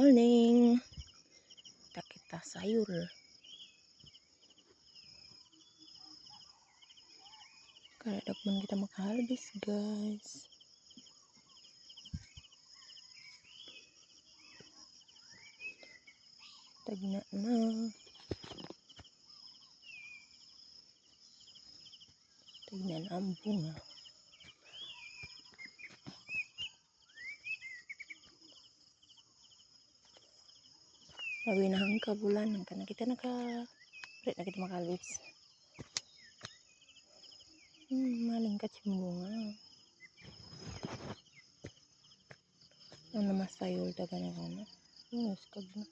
morning. Kita sayur. Kada pun kita makahabis guys. Tagna na. Tignan ang bunga. Lawi na ang kabulan. Kana kita na kita makahabis. Malingkat yung bunga. Ano masayol taga na kana. Skag na.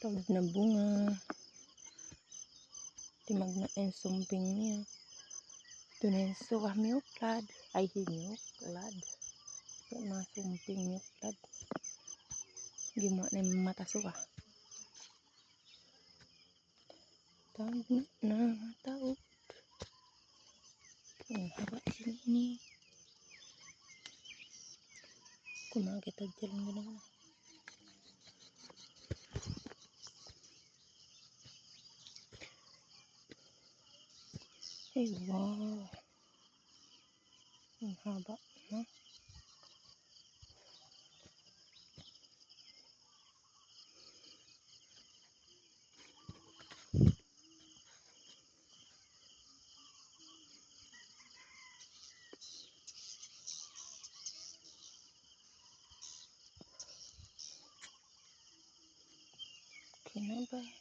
Tawid na bunga. Timag na yung sumping niya. Ito na yung suka miuklad. Ay hiniuklad. Ito na sumping miuklad. Gimo na yung mata suka. Tawid na tawid. Ang haba sini. Kumakita dyan gano'n. Ay wow. Ang haba na. Okay na ba?